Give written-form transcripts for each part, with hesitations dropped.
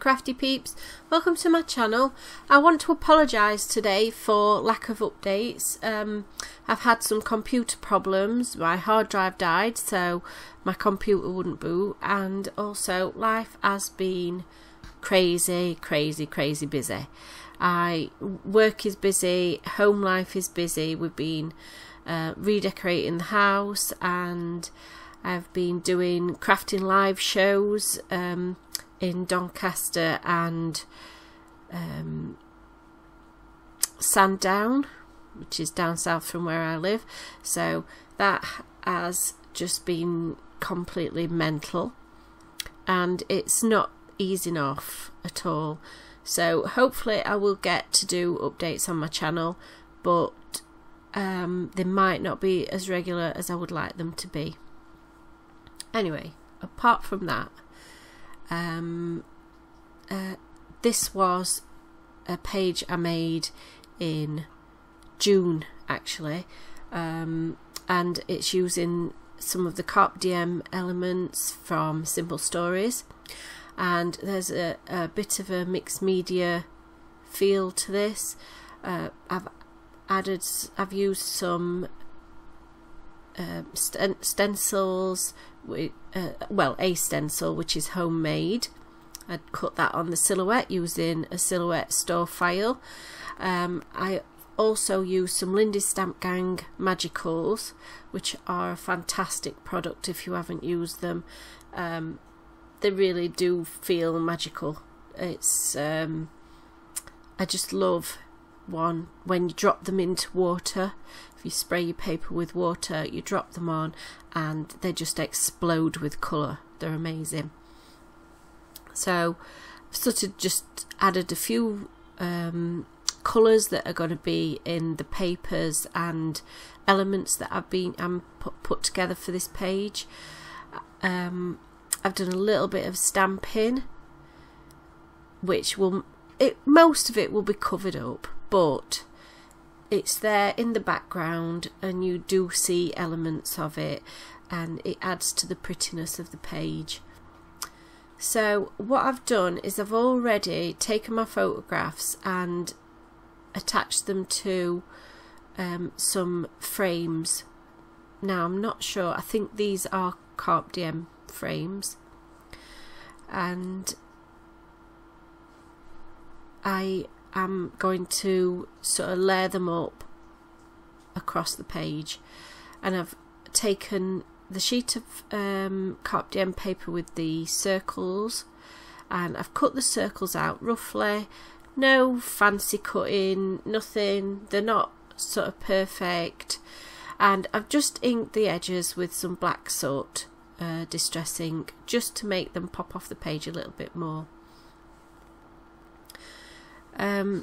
crafty peeps, welcome to my channel. I want to apologise today for lack of updates. I've had some computer problems. My hard drive died, so my computer wouldn't boot, and also life has been crazy busy. Work is busy, home life is busy. We've been redecorating the house, and I've been doing crafting live shows in Doncaster and Sandown, which is down south from where I live. So that has just been completely mental, and it's not easing off at all. So hopefully I will get to do updates on my channel, but they might not be as regular as I would like them to be. Anyway, apart from that, this was a page I made in June actually, and it's using some of the Carpe Diem elements from Simple Stories, and there's a bit of a mixed media feel to this. I've used some stencils, well, a stencil which is homemade. I'd cut that on the silhouette using a silhouette store file. I also used some Lindy Stamp Gang Magicals, which are a fantastic product if you haven't used them. They really do feel magical. It's I just love one when you drop them into water. If you spray your paper with water, you drop them on and they just explode with colour. They're amazing. So I've sort of just added a few colours that are going to be in the papers and elements that I've put together for this page. I've done a little bit of stamping, which most of it will be covered up, but it's there in the background and you do see elements of it, and it adds to the prettiness of the page. So what I've done is I've already taken my photographs and attached them to some frames. Now I'm not sure, I think these are Carpe Diem frames, and I am going to sort of layer them up across the page, and I've taken the sheet of Carpe Diem paper with the circles, and I've cut the circles out roughly. No fancy cutting, nothing, they're not sort of perfect, and I've just inked the edges with some black soot distress ink just to make them pop off the page a little bit more. I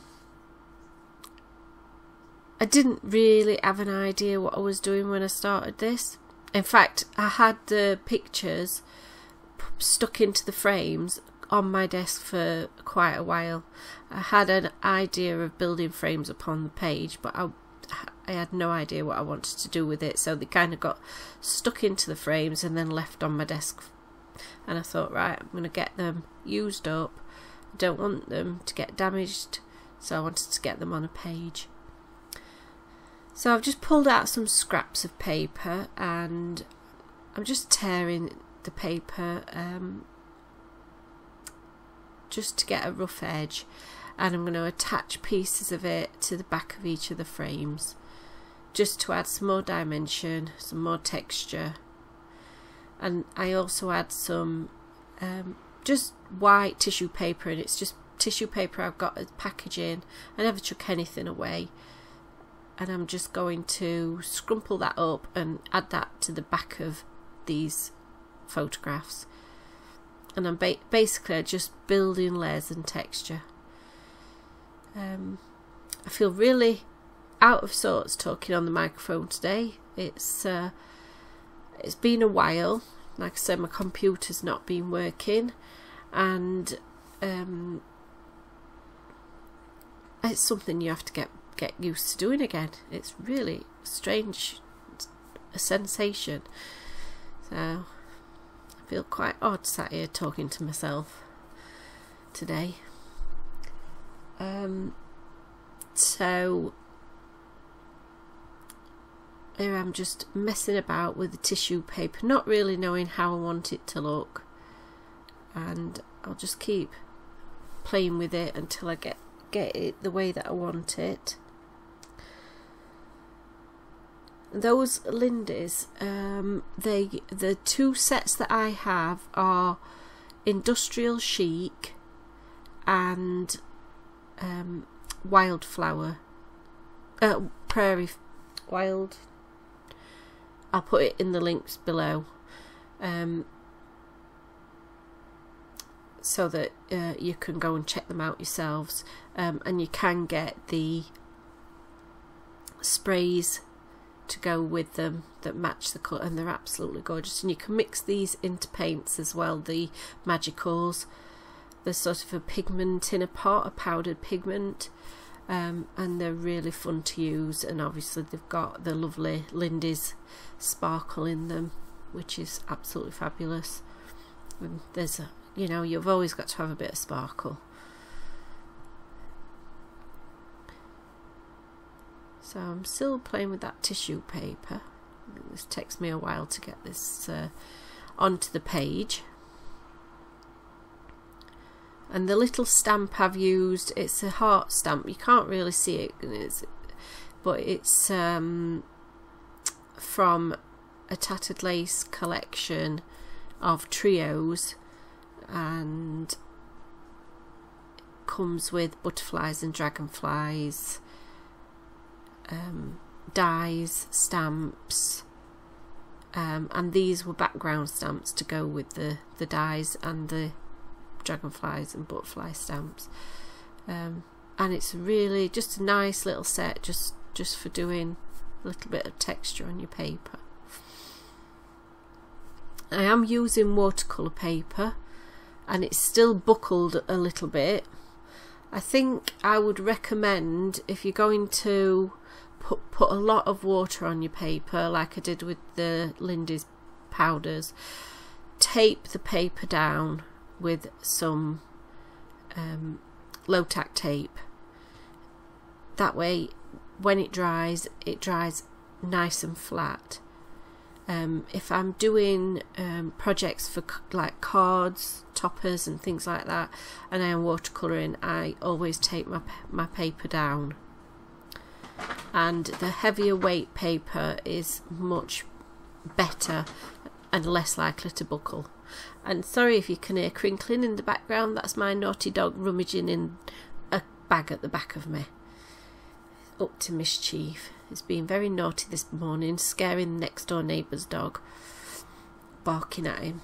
didn't really have an idea what I was doing when I started this. In fact, I had the pictures stuck into the frames on my desk for quite a while. I had an idea of building frames upon the page, but I had no idea what I wanted to do with it, so they kind of got stuck into the frames and then left on my desk. And I thought, right, I'm going to get them used up. I don't want them to get damaged, so I wanted to get them on a page. So I've just pulled out some scraps of paper and I'm just tearing the paper just to get a rough edge, and I'm going to attach pieces of it to the back of each of the frames just to add some more dimension, some more texture. And I also add some just white tissue paper, and it's just tissue paper I've got as packaging. I never chuck anything away, and I'm just going to scrumple that up and add that to the back of these photographs. And I'm basically just building layers and texture. I feel really out of sorts talking on the microphone today. It's been a while. Like I said, my computer's not been working, and it's something you have to get used to doing again. It's really strange, a sensation. So I feel quite odd sat here talking to myself. today. So here I'm just messing about with the tissue paper, not really knowing how I want it to look, and I'll just keep playing with it until I get it the way that I want it. Those Lindys, the two sets that I have are Industrial Chic and Wildflower, Prairie Wild. I'll put it in the links below, so that you can go and check them out yourselves, and you can get the sprays to go with them that match the colour, and they're absolutely gorgeous. And you can mix these into paints as well, the magicals. There's sort of a pigment in a pot, a powdered pigment, and they're really fun to use. And obviously they've got the lovely Lindy's sparkle in them, which is absolutely fabulous. And there's a, you know, you've always got to have a bit of sparkle. So I'm still playing with that tissue paper. This takes me a while to get this onto the page. And the little stamp I've used, it's a heart stamp. You can't really see it, but it's from a Tattered Lace collection of trios, and it comes with butterflies and dragonflies, dies, stamps, and these were background stamps to go with the dies and the dragonflies and butterfly stamps, and it's really just a nice little set just for doing a little bit of texture on your paper. I am using watercolour paper, and it's still buckled a little bit. I think I would recommend, if you're going to put a lot of water on your paper, like I did with the Lindy's powders, tape the paper down with some low tack tape. That way when it dries nice and flat. If I'm doing projects for like cards, toppers and things like that, and I am watercolouring, I always tape my paper down. And the heavier weight paper is much better and less likely to buckle. And sorry if you can hear crinkling in the background, that's my naughty dog rummaging in a bag at the back of me. Up to mischief. He's been very naughty this morning, scaring the next door neighbour's dog, barking at him.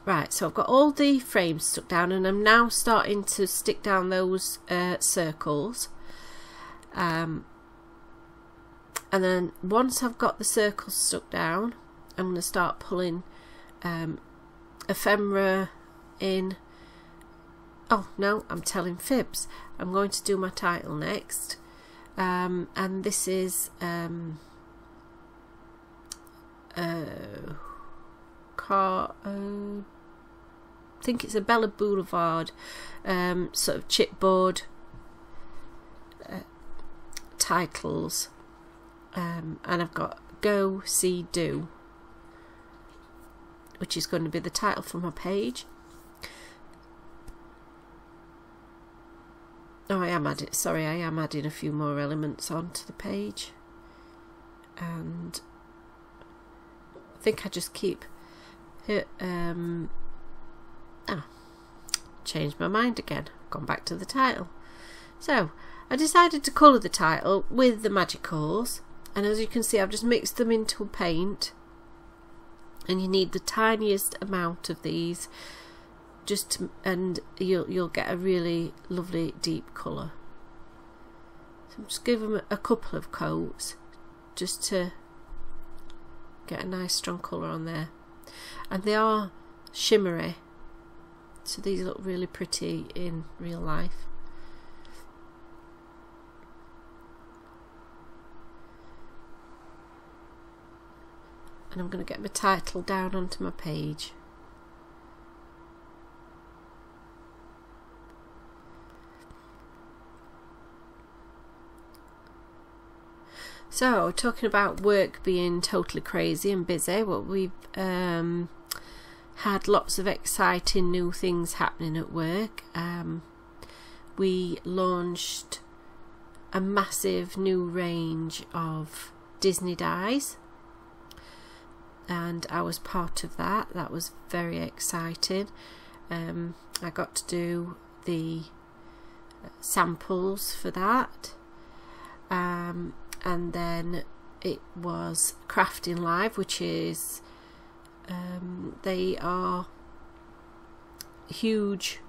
Right, so I've got all the frames stuck down, and I'm now starting to stick down those circles. And then once I've got the circles stuck down, I'm going to start pulling ephemera in. Oh no, I'm telling fibs. I'm going to do my title next, and this is I think it's a Bella Boulevard sort of chipboard titles, and I've got Go, See, Do, which is going to be the title for my page. Oh, I am adding a few more elements onto the page, and I think I just keep changed my mind again, gone back to the title. So I decided to colour the title with the magicals, and as you can see I've just mixed them into a paint, and you need the tiniest amount of these, and you'll get a really lovely deep colour. So just give them a couple of coats just to get a nice strong colour on there, and they are shimmery, so these look really pretty in real life. And I'm going to get my title down onto my page. So, talking about work being totally crazy and busy, well, we've had lots of exciting new things happening at work. We launched a massive new range of Disney dies, and I was part of that. That was very exciting. I got to do the samples for that. And then it was Crafting Live, which is they are huge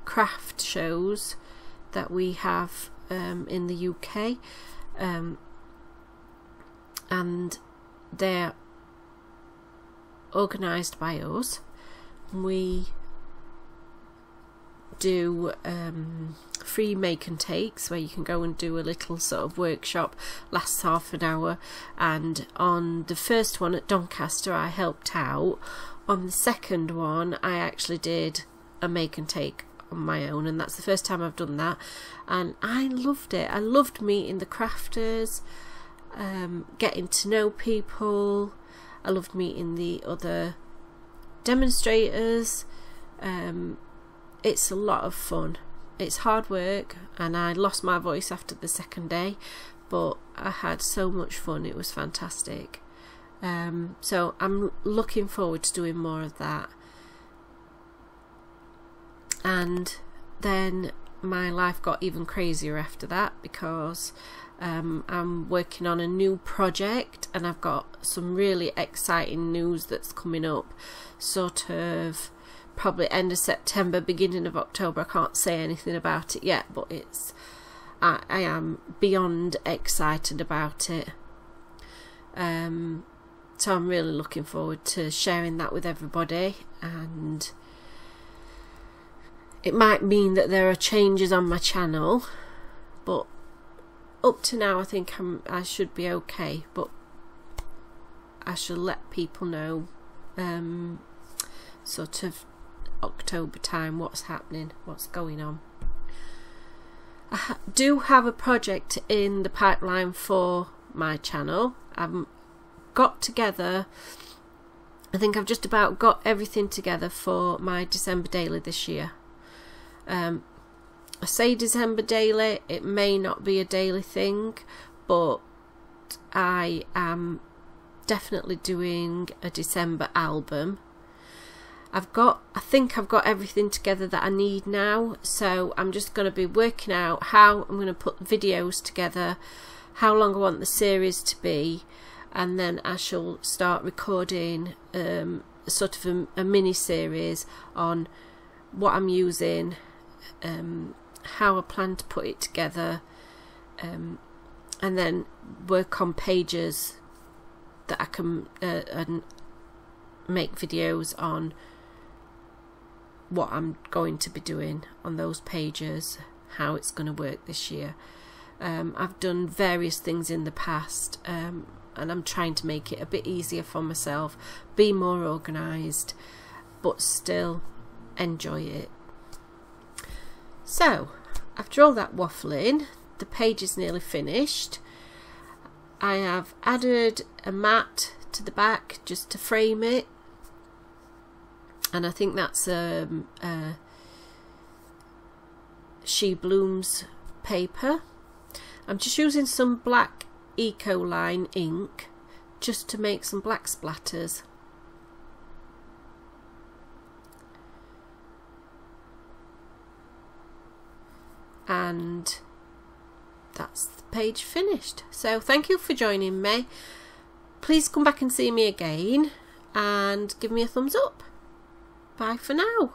craft shows that we have in the UK, and they're organised by us. We do free make and takes where you can go and do a little sort of workshop, lasts half an hour, and on the first one at Doncaster I helped out. On the second one I actually did a make and take on my own, and that's the first time I've done that, and I loved it. I loved meeting the crafters, getting to know people. I loved meeting the other demonstrators. It's a lot of fun. It's hard work, and I lost my voice after the second day, but I had so much fun. It was fantastic. So I'm looking forward to doing more of that. And then my life got even crazier after that, because I'm working on a new project, and I've got some really exciting news that's coming up, sort of probably end of September, beginning of October. I can't say anything about it yet, but I am beyond excited about it. So I'm really looking forward to sharing that with everybody, and it might mean that there are changes on my channel, but up to now I think I should be okay, but I shall let people know sort of October time what's happening, what's going on. I do have a project in the pipeline for my channel. I've got together, I think I've just about got everything together for my December daily this year. I say December daily, it may not be a daily thing, but I am definitely doing a December album. I think I've got everything together that I need now, so I'm just going to be working out how I'm going to put videos together, how long I want the series to be, and then I shall start recording sort of a mini series on what I'm using, how I plan to put it together, and then work on pages that I can and make videos on what I'm going to be doing on those pages, how it's going to work this year. I've done various things in the past, and I'm trying to make it a bit easier for myself, be more organised, but still enjoy it. So after all that waffling, the page is nearly finished. I have added a mat to the back just to frame it, and I think that's She Blooms paper. I'm just using some black Ecoline ink just to make some black splatters. And that's the page finished. So thank you for joining me. Please come back and see me again and give me a thumbs up. Bye for now.